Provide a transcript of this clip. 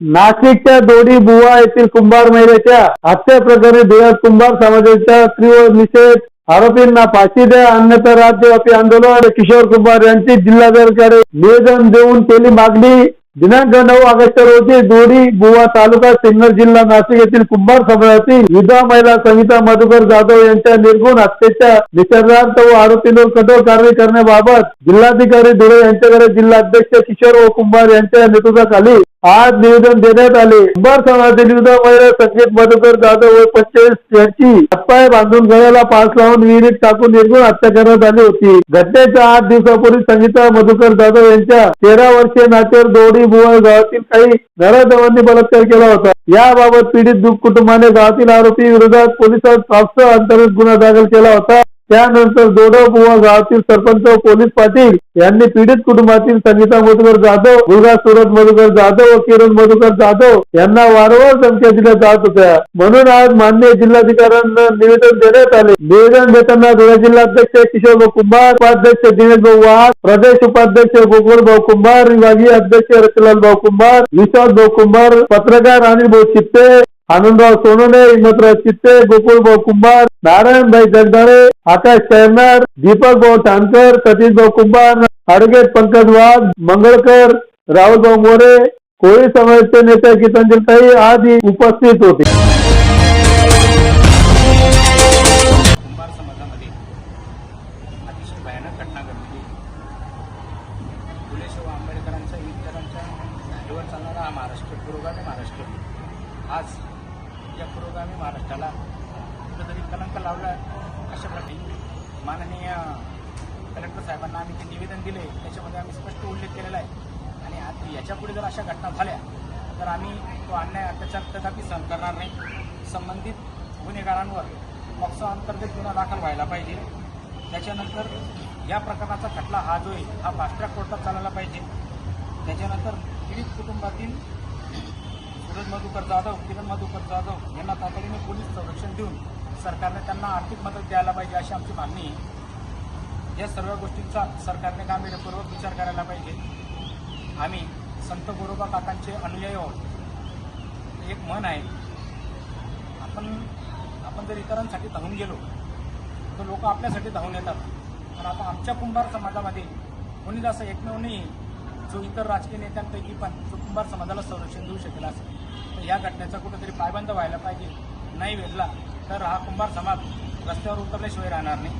नाशिकच्या दोडी बुवा येथील कुंभार महिलेच्या हत्या प्रकरणी धुळ्यात कुंभार समाजाचा तीव्र निषेध. आरोपींना फाशी द्या अन्यथा राज्यव्यापी आंदोलन. किशोर कुंभार यांची जिल्हाधिकाऱ्यांकडे निवेदन देऊन केली मागणी. दिनांक 9 ऑगस्ट रोजी दोडी बुवा तालुका सिन्नर जिल्हा नाशिक येथील कुंभार समाजातील विधवा महिला संगीता मधुकर जाधव यांच्या निर्गुण हत्येच्या निषेधार्थ व आरोपींवर कठोर कारवाई करण्याबाबत जिल्हाधिकारी धुळे यांच्याकडे जिल्हाध्यक्ष किशोर कुंभार यांच्या नेतृत्वाखाली आज निवेदन देण्यात आले. कुंभार समाजातील विधवा महिला संगीत मधुकर जाधव व 45 यांची हातपाय बांधून गळ्याला फास लावून विहिरीत टाकून निर्गुण हत्या करण्यात आली होती. घटनेच्या 8 दिवसापूर्वी संगीता मधुकर जाधव यांच्या 13 वर्षीय नातेवर दोडी बुवा गावातील काही घराजवळनी बलात्कार केला होता. याबाबत पीडित कुटुंबाने गावातील आरोपी विरोधात पोलिसात पॉक्सो अंतर्गत गुन्हा दाखल केला होता. त्यानंतर दोडो बुवा गावातील सरपंच व पोलीस पाटील यांनी पीडित कुटुंबातील संगीता मधुकर जाधव, मुलगा सूरज मधुकर जाधव व किरण मधुकर जाधव यांना वारंवार धमक्या दिल्या जात होत्या. म्हणून आज माननीय जिल्हाधिकाऱ्यांना निवेदन देण्यात आले. निवेदन देताना धुळे जिल्हाध्यक्ष किशोर कुंभार, उपाध्यक्ष दिनेश भाऊ वाघ, प्रदेश उपाध्यक्ष गोकुळ भाऊ कुंभार, विभागीय अध्यक्ष रतनलाल भाऊ कुंभार, विश्वास भाऊ कुंभार, पत्रकार अनिल भाऊ चित्ते, आनंदराव सोनोने, हिम्मतराव चित्ते, गोकुळ भाऊ कुंभार, नारायणभाई जगदाळे, आकाश कैरनार, दीपक भाऊ ठाणकर, सतीश भाऊ कुंभार, अडगेट पंकज वाघ, मंगळकर, राहुल भाऊ मोरे, कोळी समाजाचे नेते गीतांजली आदी उपस्थित होते. कुंभार समाजामध्ये अतिशय भयानक घटना घडली. फुले शाहू आंबेडकरांच्या विचारांच्या धारेवर चालणारा हा महाराष्ट्र, पुरोगामी महाराष्ट्र, आज या पुरोगामी महाराष्ट्राला कुठेतरी कलंक लावला. अशा प्रकारे माननीय कलेक्टर साहेबांना आम्ही ते निवेदन दिले, त्याच्यामध्ये आम्ही स्पष्ट उल्लेख केलेला आहे. आणि याच्यापुढे जर अशा घटना झाल्या तर आम्ही तो अन्याय अत्याचार कदापि सहन करणार नाही. संबंधित गुन्हेगारांवर पॉक्सो अंतर्गत गुन्हा दाखल व्हायला पाहिजे. त्याच्यानंतर या प्रकरणाचा खटला हा जो आहे हा फास्ट ट्रॅक कोर्टात चालायला पाहिजे. त्याच्यानंतर पीडित कुटुंबातील सूरज मधुकर जाधव, किरण मधुकर जाधव यांना तातडीने पोलीस संरक्षण देऊन सरकारने त्यांना आर्थिक मदत द्यायला पाहिजे अशी आमची मागणी आहे. या सर्व गोष्टींचा सरकारने गांभीर्यपूर्वक विचार करायला पाहिजे. आम्ही संत गोरोबा काकांचे अनुयायी आहोत. एक म्हण आहे, आपण जर इतरांसाठी धावून गेलो तर लोक आपल्यासाठी धावून येतात. पण आता आमच्या कुंभार समाजामध्ये कोणीच असं एकमेव नाही जो इतर राजकीय नेत्यांपैकी पण जो कुंभार समाजाला संरक्षण देऊ शकेल असेल. तर या घटनेचा कुठेतरी पायबंद व्हायला पाहिजे. नाही वेळला तर हा कुंभार समाज रस्त्यावर उतरल्याशिवाय राहणार नाही.